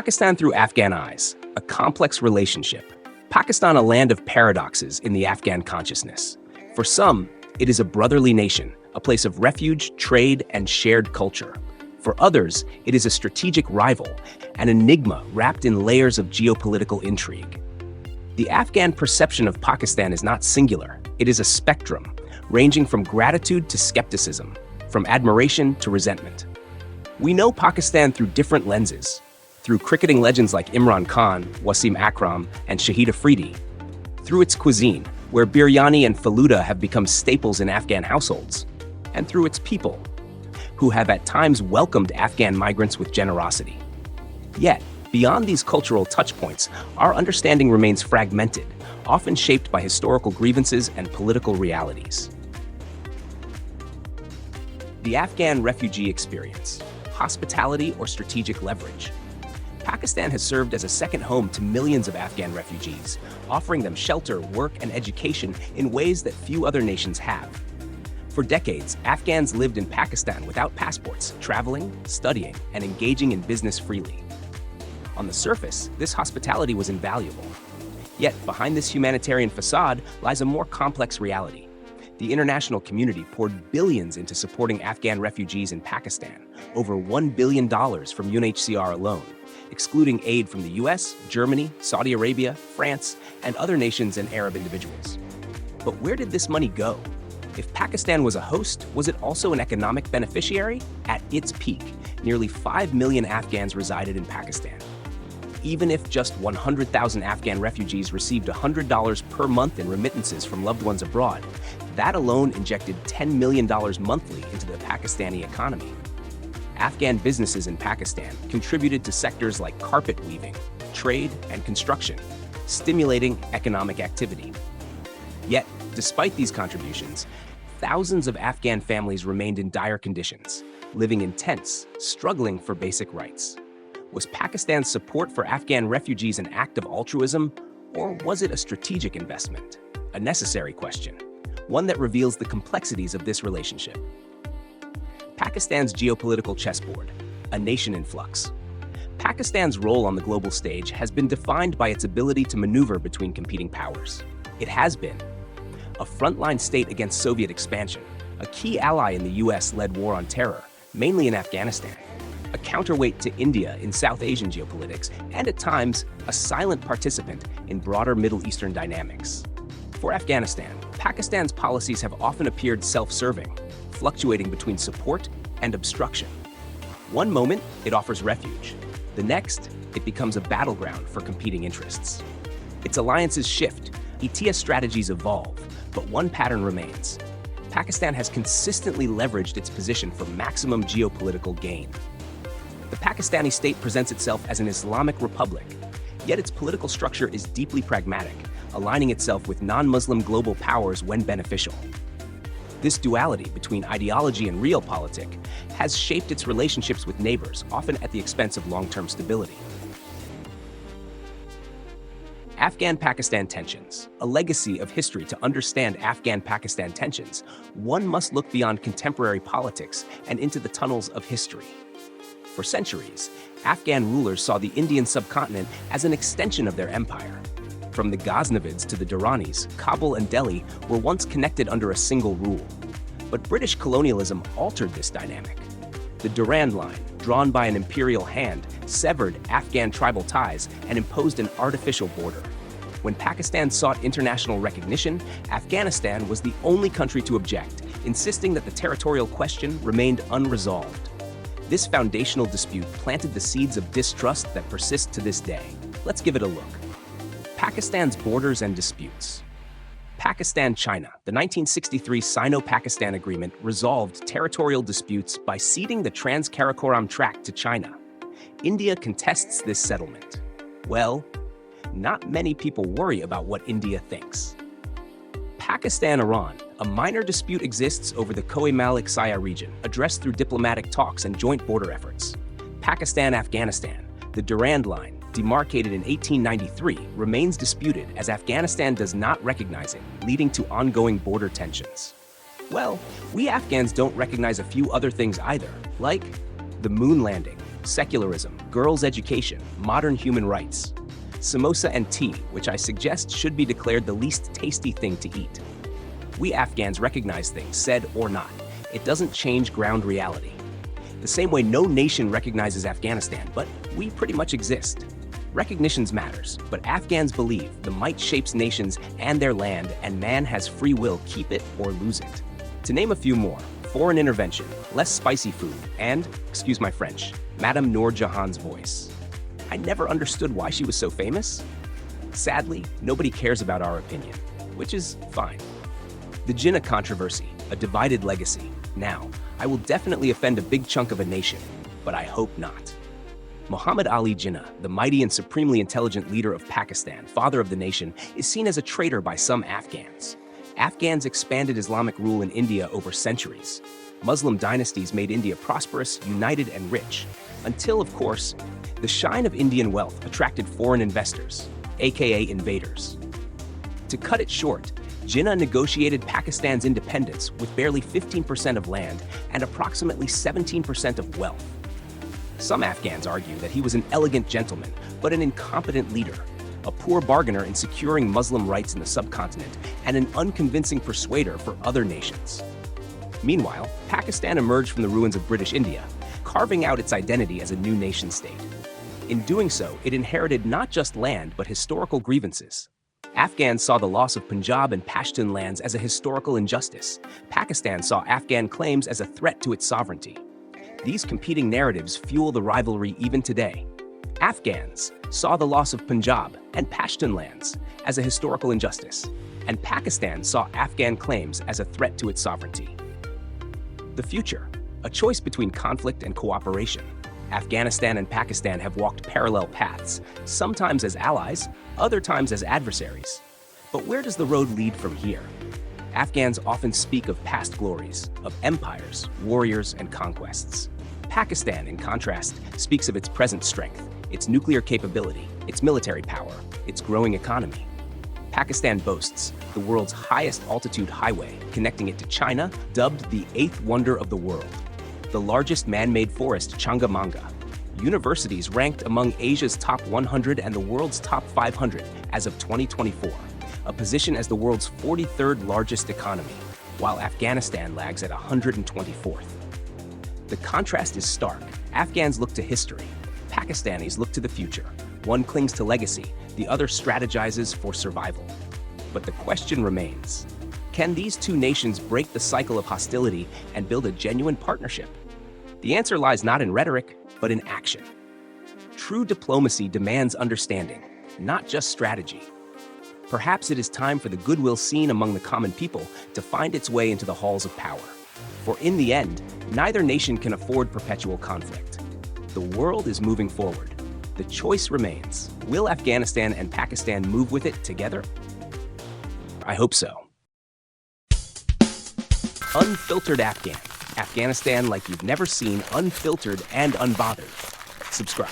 Pakistan through Afghan eyes, a complex relationship. Pakistan, a land of paradoxes in the Afghan consciousness. For some, it is a brotherly nation, a place of refuge, trade, and shared culture. For others, it is a strategic rival, an enigma wrapped in layers of geopolitical intrigue. The Afghan perception of Pakistan is not singular. It is a spectrum, ranging from gratitude to skepticism, from admiration to resentment. We know Pakistan through different lenses, through cricketing legends like Imran Khan, Wasim Akram, and Shahid Afridi, through its cuisine, where biryani and faluda have become staples in Afghan households, and through its people, who have at times welcomed Afghan migrants with generosity. Yet, beyond these cultural touchpoints, our understanding remains fragmented, often shaped by historical grievances and political realities. The Afghan refugee experience, hospitality or strategic leverage. Pakistan has served as a second home to millions of Afghan refugees, offering them shelter, work, and education in ways that few other nations have. For decades, Afghans lived in Pakistan without passports, traveling, studying, and engaging in business freely. On the surface, this hospitality was invaluable. Yet, behind this humanitarian facade lies a more complex reality. The international community poured billions into supporting Afghan refugees in Pakistan, over $1 billion from UNHCR alone, excluding aid from the US, Germany, Saudi Arabia, France, and other nations and Arab individuals. But where did this money go? If Pakistan was a host, was it also an economic beneficiary? At its peak, nearly 5 million Afghans resided in Pakistan. Even if just 100,000 Afghan refugees received $100 per month in remittances from loved ones abroad, that alone injected $10 million monthly into the Pakistani economy. Afghan businesses in Pakistan contributed to sectors like carpet weaving, trade, and construction, stimulating economic activity. Yet, despite these contributions, thousands of Afghan families remained in dire conditions, living in tents, struggling for basic rights. Was Pakistan's support for Afghan refugees an act of altruism, or was it a strategic investment? A necessary question, one that reveals the complexities of this relationship. Pakistan's geopolitical chessboard, a nation in flux. Pakistan's role on the global stage has been defined by its ability to maneuver between competing powers. It has been a frontline state against Soviet expansion, a key ally in the US-led war on terror, mainly in Afghanistan, a counterweight to India in South Asian geopolitics, and at times, a silent participant in broader Middle Eastern dynamics. For Afghanistan, Pakistan's policies have often appeared self-serving, fluctuating between support and obstruction. One moment, it offers refuge. The next, it becomes a battleground for competing interests. Its alliances shift, ETS strategies evolve, but one pattern remains. Pakistan has consistently leveraged its position for maximum geopolitical gain. The Pakistani state presents itself as an Islamic republic, yet its political structure is deeply pragmatic, aligning itself with non-Muslim global powers when beneficial. This duality between ideology and realpolitik has shaped its relationships with neighbors, often at the expense of long-term stability. Afghan-Pakistan tensions, a legacy of history. To understand Afghan-Pakistan tensions, one must look beyond contemporary politics and into the tunnels of history. For centuries, Afghan rulers saw the Indian subcontinent as an extension of their empire. From the Ghaznavids to the Duranis, Kabul and Delhi were once connected under a single rule. But British colonialism altered this dynamic. The Durand Line, drawn by an imperial hand, severed Afghan tribal ties and imposed an artificial border. When Pakistan sought international recognition, Afghanistan was the only country to object, insisting that the territorial question remained unresolved. This foundational dispute planted the seeds of distrust that persist to this day. Let's give it a look. Pakistan's borders and disputes. Pakistan-China. The 1963 Sino-Pakistan Agreement resolved territorial disputes by ceding the Trans-Karakoram Tract to China. India contests this settlement. Well, not many people worry about what India thinks. Pakistan-Iran. A minor dispute exists over the Koh-i-Malik-Saya region, addressed through diplomatic talks and joint border efforts. Pakistan-Afghanistan. The Durand Line, demarcated in 1893, remains disputed as Afghanistan does not recognize it, leading to ongoing border tensions. Well, we Afghans don't recognize a few other things either, like the moon landing, secularism, girls' education, modern human rights. Samosa and tea, which I suggest should be declared the least tasty thing to eat. We Afghans recognize things, said or not. It doesn't change ground reality. The same way no nation recognizes Afghanistan, but we pretty much exist. Recognition matters, but Afghans believe the might shapes nations and their land, and man has free will, keep it or lose it. To name a few more: foreign intervention, less spicy food, and, excuse my French, Madame Noor Jahan's voice. I never understood why she was so famous. Sadly, nobody cares about our opinion, which is fine. The Jinnah controversy, a divided legacy. Now, I will definitely offend a big chunk of a nation, but I hope not. Muhammad Ali Jinnah, the mighty and supremely intelligent leader of Pakistan, father of the nation, is seen as a traitor by some Afghans. Afghans expanded Islamic rule in India over centuries. Muslim dynasties made India prosperous, united, and rich, until, of course, the shine of Indian wealth attracted foreign investors, aka invaders. To cut it short, Jinnah negotiated Pakistan's independence with barely 15% of land and approximately 17% of wealth. Some Afghans argue that he was an elegant gentleman, but an incompetent leader, a poor bargainer in securing Muslim rights in the subcontinent, and an unconvincing persuader for other nations. Meanwhile, Pakistan emerged from the ruins of British India, carving out its identity as a new nation-state. In doing so, it inherited not just land, but historical grievances. Afghans saw the loss of Punjab and Pashtun lands as a historical injustice. Pakistan saw Afghan claims as a threat to its sovereignty. These competing narratives fuel the rivalry even today. Afghans saw the loss of Punjab and Pashtun lands as a historical injustice, and Pakistan saw Afghan claims as a threat to its sovereignty. The future, a choice between conflict and cooperation. Afghanistan and Pakistan have walked parallel paths, sometimes as allies, other times as adversaries. But where does the road lead from here? Afghans often speak of past glories, of empires, warriors, and conquests. Pakistan, in contrast, speaks of its present strength, its nuclear capability, its military power, its growing economy. Pakistan boasts the world's highest altitude highway, connecting it to China, dubbed the eighth wonder of the world. The largest man-made forest, Changamanga. Universities ranked among Asia's top 100 and the world's top 500 as of 2024, a position as the world's 43rd largest economy, while Afghanistan lags at 124th. The contrast is stark. Afghans look to history. Pakistanis look to the future. One clings to legacy, the other strategizes for survival. But the question remains: can these two nations break the cycle of hostility and build a genuine partnership? The answer lies not in rhetoric, but in action. True diplomacy demands understanding, not just strategy. Perhaps it is time for the goodwill seen among the common people to find its way into the halls of power. For in the end, neither nation can afford perpetual conflict. The world is moving forward. The choice remains: will Afghanistan and Pakistan move with it together? I hope so. Unfiltered Afghan. Afghanistan like you've never seen, unfiltered and unbothered. Subscribe.